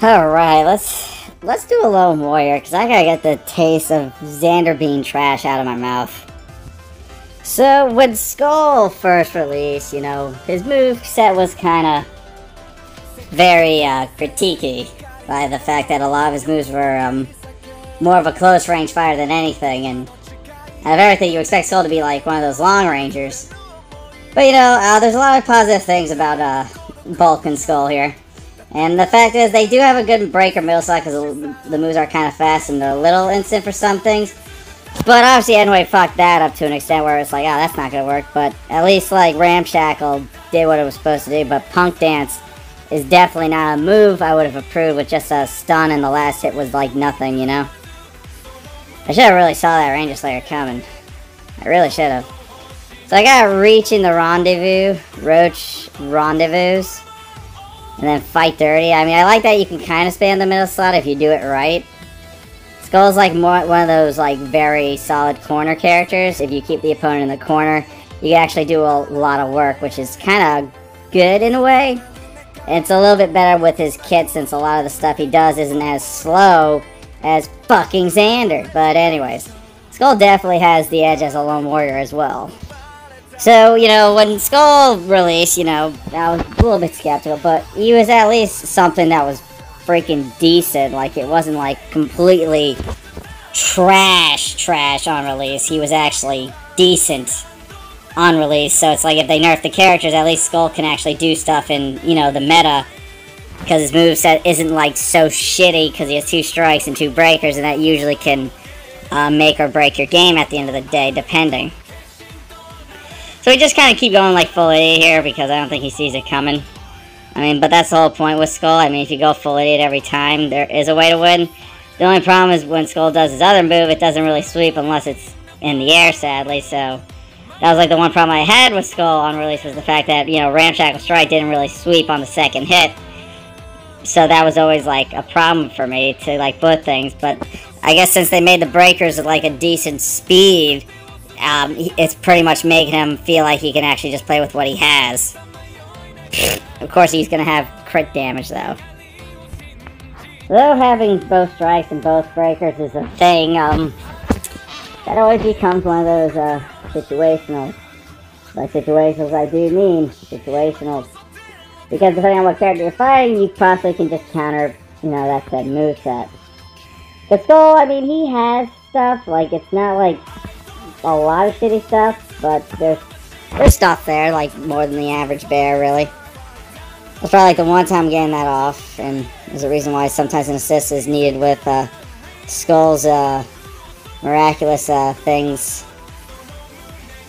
Alright, let's do a Lone Warrior, because I gotta get the taste of Xander bean trash out of my mouth. So, when Skull first released, you know, his move set was kinda very critiquey by the fact that a lot of his moves were more of a close range fire than anything, and out of everything you expect Skull to be like one of those long rangers. But you know, there's a lot of positive things about Bulk and Skull here. And the fact is, they do have a good breaker middle slot because the moves are kind of fast and they're a little instant for some things. But obviously, anyway, fucked that up to an extent where it's like, oh, that's not gonna work. But at least, like, Ramshackle did what it was supposed to do. But Punk Dance is definitely not a move I would have approved with just a stun, and the last hit was like nothing, you know? I should have really saw that Ranger Slayer coming. I really should have. So I got Reaching the Rendezvous, Roach Rendezvous. And then Fight Dirty. I mean, I like that you can kind of spam the middle slot if you do it right. Skull's like one of those like very solid corner characters. If you keep the opponent in the corner, you can actually do a lot of work, which is kind of good in a way. And it's a little bit better with his kit since a lot of the stuff he does isn't as slow as fucking Xander. But anyways, Skull definitely has the edge as a Lone Warrior as well. So, you know, when Skull released, you know, I was a little bit skeptical, but he was at least something that was freaking decent. Like, it wasn't, like, completely trash on release. He was actually decent on release. So it's like if they nerf the characters, at least Skull can actually do stuff in, you know, the meta. Because his moveset isn't, like, so shitty because he has 2 strikes and 2 breakers, and that usually can make or break your game at the end of the day, depending. So we just kind of keep going like full idiot here because I don't think he sees it coming. I mean, but that's the whole point with Skull. I mean, if you go full idiot every time, there is a way to win. The only problem is when Skull does his other move, it doesn't really sweep unless it's in the air, sadly. So that was like the one problem I had with Skull on release was the fact that, you know, Ramshackle Strike didn't really sweep on the second hit. So that was always like a problem for me to like both things. But I guess since they made the breakers at like a decent speed, it's pretty much making him feel like he can actually just play with what he has. Of course, he's going to have crit damage, though. Though having both strikes and both breakers is a thing, that always becomes one of those situationals. By situationals, I do mean situationals. Because depending on what character you're fighting, you possibly can just counter, you know, that said moveset. But Skull, I mean, he has stuff, like, it's not like a lot of shitty stuff, but there's stuff there, like more than the average bear, really. That's probably like the one time I'm getting that off, and there's a reason why sometimes an assist is needed with Skull's miraculous things.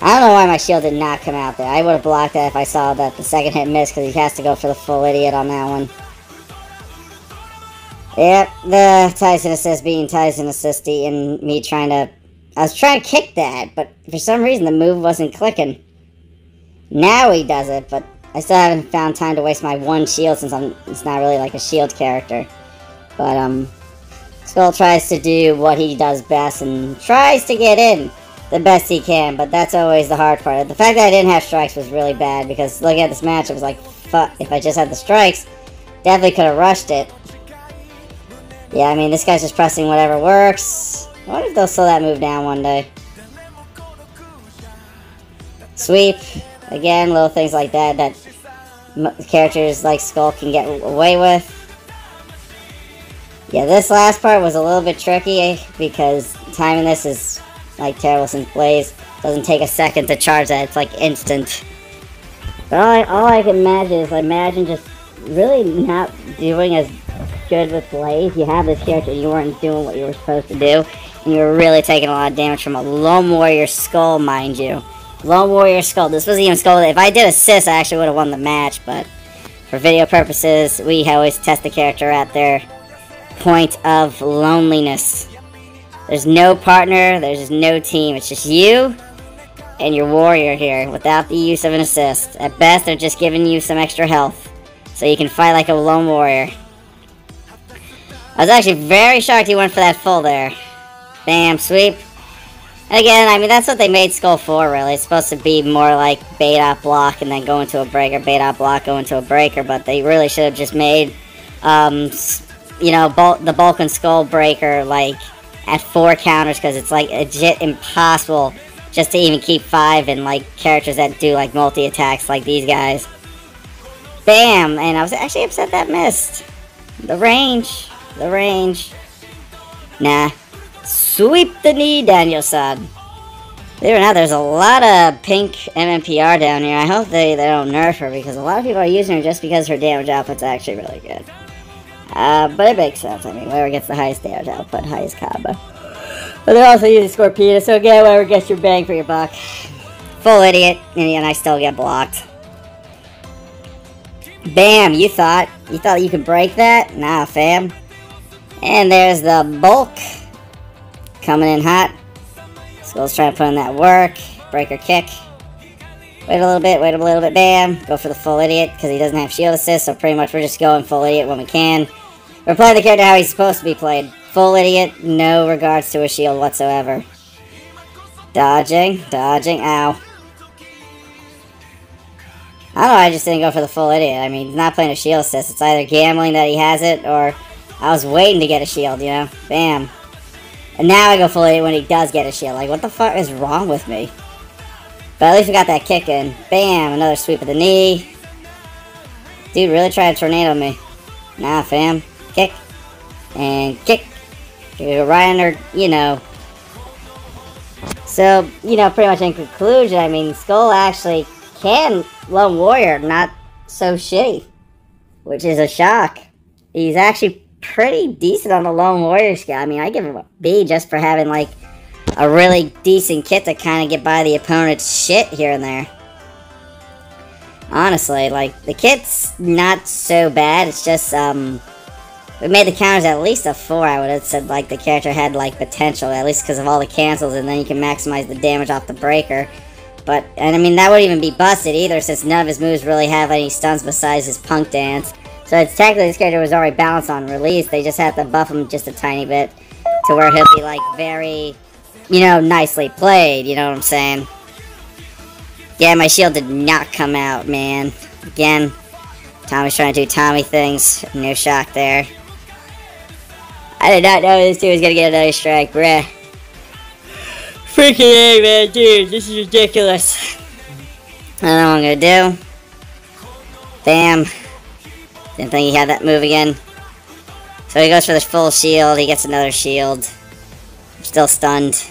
I don't know why my shield did not come out there. I would have blocked that if I saw that the second hit missed, because he has to go for the full idiot on that one. Yep, the Tyson assist being Tyson assisty, and me trying to... I was trying to kick that, but for some reason the move wasn't clicking. Now he does it, but I still haven't found time to waste my one shield since it's not really like a shield character. But, Skull tries to do what he does best and tries to get in the best he can, but that's always the hard part. The fact that I didn't have strikes was really bad, because looking at this match, it was like, fuck, if I just had the strikes, definitely could have rushed it. Yeah, I mean, this guy's just pressing whatever works. I wonder if they'll slow that move down one day. Sweep. Again, little things like that characters like Skull can get away with. Yeah, this last part was a little bit tricky because timing this is like terrible since Blaze doesn't take a second to charge that. It's like instant. But all I can imagine is, imagine just really not doing as good with Blaze. You have this character, you weren't doing what you were supposed to do, and you were really taking a lot of damage from a Lone Warrior Skull, mind you. Lone Warrior Skull. This wasn't even Skull. If I did assist, I actually would have won the match, but for video purposes, we always test the character at their point of loneliness. There's no partner, there's no team. It's just you and your warrior here without the use of an assist. At best, they're just giving you some extra health so you can fight like a lone warrior. I was actually very shocked he went for that full there. Bam, sweep. And again, I mean, that's what they made Skull for, really. It's supposed to be more like bait-out block and then go into a breaker, bait-out block, go into a breaker, but they really should have just made you know, the bulk and skull breaker, like, at 4 counters, because it's, like, legit impossible just to even keep 5 in, like, characters that do, like, multi-attacks like these guys. Bam! And I was actually upset that missed. The range. Nah. Sweep the knee, Daniel-san. Believe it or not, there's a lot of pink MMPR down here. I hope they don't nerf her, because a lot of people are using her just because her damage output's actually really good. But it makes sense. I mean, whoever gets the highest damage output, highest combo. But they're also using Scorpina, so again, whoever gets your bang for your buck. Full idiot, and I still get blocked. Bam, you thought you could break that? Nah, fam. And there's the bulk. Coming in hot. Skull's trying to put in that work. Breaker kick. Wait a little bit, bam. Go for the full idiot, because he doesn't have shield assist, so pretty much we're just going full idiot when we can. We're playing the character how he's supposed to be played. Full idiot, no regards to a shield whatsoever. Dodging, ow. I don't know, I just didn't go for the full idiot. I mean, he's not playing a shield assist. It's either gambling that he has it, or I was waiting to get a shield, you know? Bam. And now I go full idiot when he does get a shield. Like, what the fuck is wrong with me? But at least we got that kick in. Bam, another sweep of the knee. Dude really tried to tornado me. Nah, fam. Kick. And kick. Go right under, you know. So, you know, pretty much in conclusion, I mean, Skull actually can Lone Warrior, not so shitty. Which is a shock. He's actually pretty decent on the Lone Warrior scale. I mean, I give him a B just for having, like, a really decent kit to kind of get by the opponent's shit here and there. Honestly, like, the kit's not so bad. It's just, we made the counters at least a 4. I would have said, like, the character had, like, potential, at least because of all the cancels, and then you can maximize the damage off the breaker. But, and I mean, that wouldn't even be busted either, since none of his moves really have any stuns besides his punk dance. So it's technically this character was already balanced on release. They just have to buff him just a tiny bit to where he'll be, like, very, you know, nicely played, you know what I'm saying? Yeah, my shield did not come out, man. Again, Tommy's trying to do Tommy things. No shock there. I did not know this dude was gonna get another strike, bruh. Freaking A, man, dude, this is ridiculous. I don't know what I'm gonna do. Bam. Didn't think he had that move again. So he goes for the full shield, he gets another shield. Still stunned.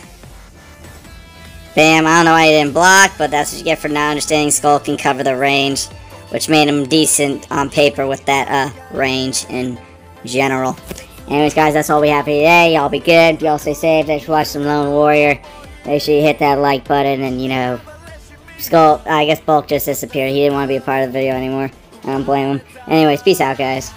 Bam, I don't know why he didn't block, but that's what you get for not understanding Skull can cover the range, which made him decent on paper with that range in general. Anyways, guys, that's all we have for today. Y'all be good. Y'all stay safe. Thanks for watching some Lone Warrior. Make sure you hit that like button, and, you know, Skull, I guess Bulk just disappeared. He didn't want to be a part of the video anymore. I don't blame him. Anyways, peace out, guys.